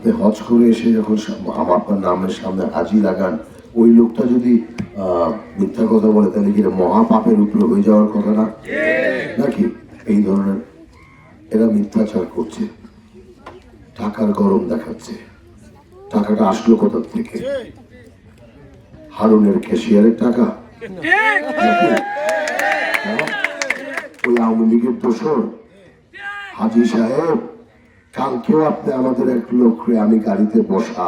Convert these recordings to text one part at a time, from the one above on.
আপনি হজ করে এসে যখন আপনার নামের সামনে হাজি লাগান, ওই লোকটা যদি মিথ্যা কথা বলে তাহলে কি মহাপাপের উপরে হয়ে যাওয়ার কথা না নাকি? এই ধরনের এরা মিথ্যাচার করছে, টাকার গরম দেখাচ্ছে। টাকাটা আসলো কোথা থেকে? হারুনের ক্যাশিয়ারের টাকা? ওই আওয়ামী লীগের দোষর? হাজি সাহেব, কালকেও আপনি আমাদের এক লোককে আমি গাড়িতে বসা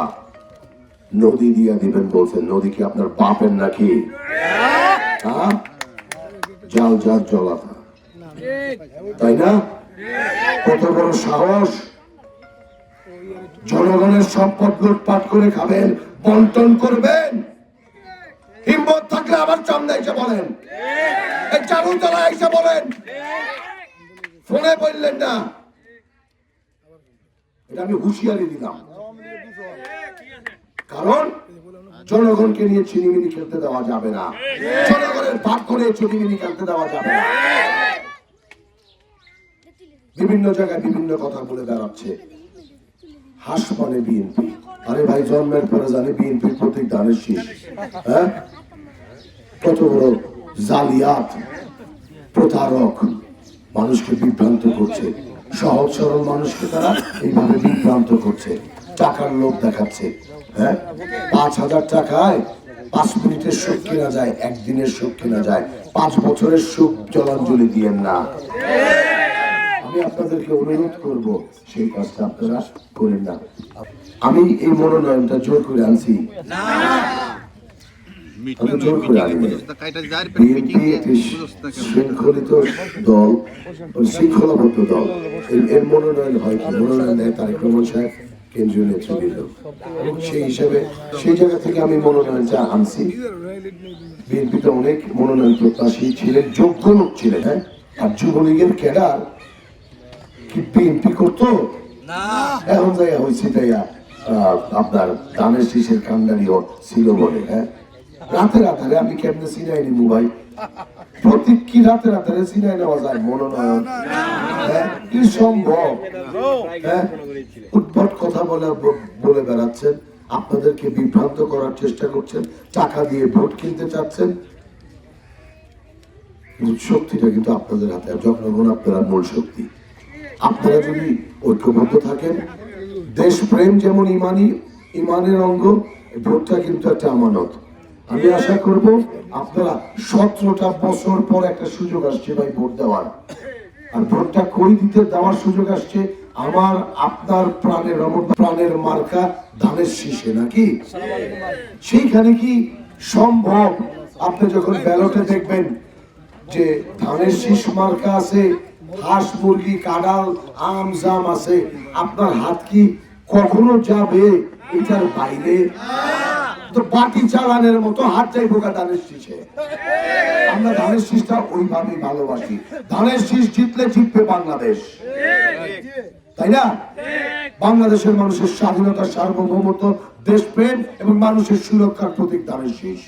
নদী দিয়া দিবেন বলছেন। নদী কি আপনার বাপের নাকি? জাল জাল জলাতা, তাই না? কত বড় সাহস! জনগণের সম্পদ লুটপাট করে খাবেন, বন্টন করবেন। হিম্মত থাকলে আবার সামনে এসে বলেন, এই চারুতলা এসে বলেন, ফোনে বললেন না। এটা আমি হুঁশিয়ারি দিলাম, কারণ জনগণকে নিয়ে চিনিমিনি খেলতে দেওয়া যাবে না, জনগণের ভাগ করে চিনিমিনি খেলতে দেওয়া যাবে না। বিভিন্ন জায়গায় বিভিন্ন কথা বলে বেড়াচ্ছে। হাস মানে বিএনপি। আরে ভাই, জন্মের পরে জানি বিএনপির প্রতীক ধানের শীষ। হ্যাঁ, কত বড় জালিয়াত, প্রতারক, মানুষকে বিভ্রান্ত করছে। সহজ সরল মানুষকে তারা এইভাবে বিভ্রান্ত করছে, টাকার লোভ দেখাচ্ছে। হ্যাঁ, 5,000 টাকায় 5 মিনিটের সুখ কেনা যায়, একদিনের সুখ কেনা যায়। 5 বছরের সুখ জলাঞ্জলি দিয়েন না। আমি আপনাদেরকে অনুরোধ করব, সেই কাজটা আপনারা করেন না। আমি এই মনোনয়নটা জোর করে আনছি, জোর করে আনি। বিএনপি একটি শৃঙ্খলিত দল, শৃঙ্খলাবদ্ধ দল। এর মনোনয়ন হয় কি? মনোনয়ন দেয় তারেক রহমান সাহেব, কেন্দ্রীয় নেতৃবৃন্দ। সেই হিসাবে সেই জায়গা থেকে আমি মনোনয়নটা আনছি। বিএনপিতে অনেক মনোনয়ন প্রত্যাশী ছিলেন, যোগ্য লোক ছিলেন। হ্যাঁ, আর যুবলীগের ক্যাডার কি বিএনপি করতো? এখন যাইয়া হয়েছে তাইয়া আপনার ধানের শীষের কান্ডারিও ছিল বলে। হ্যাঁ, রাতে রাতারে আমি কেমনে চিনাই নিব ভাই? প্রতীক কি রাতে রাতারে চিনাই নেওয়া যায়? মনোনয়ন? হ্যাঁ, কি সম্ভব? হ্যাঁ, উদ্ভট কথা বলে বেড়াচ্ছেন, আপনাদেরকে বিভ্রান্ত করার চেষ্টা করছেন, টাকা দিয়ে ভোট কিনতে চাচ্ছেন। শক্তিটা কিন্তু আপনাদের হাতে, যখন আপনারা মূল শক্তি। আপনারা যদি ঐক্যবদ্ধ থাকেন, দেশপ্রেম যেমন ইমানের অঙ্গ, ভোটটা কিন্তু একটা আমানত। আমি আশা করব আপনারা 17টা বছর পর একটা সুযোগ আসছে ভাই ভোট দেওয়ার। আর ভোটটা কই দিতে দেওয়ার সুযোগ আসছে? আমার আপনার প্রাণের মার্কা ধানের শীষে নাকি? সেইখানে কি সম্ভব? আপনি যখন ব্যালটে দেখবেন যে ধানের শীষ মার্কা আছে, হাঁস মুরগি কাঁড়াল আম জাম আছে, আপনার হাত কি কখনো যাবে এটার বাইরে? তো বাটি চালানের মতো হাত যাইবো ধানের শীষে। আমরা ধানের শীষটা ওইভাবেই ভালোবাসি। ধানের শীষ জিতলে জিতবে বাংলাদেশ, তাই না? বাংলাদেশের মানুষের স্বাধীনতা, সার্বভৌমত্ব, দেশপ্রেম এবং মানুষের সুরক্ষার প্রতীক ধানের শীষ।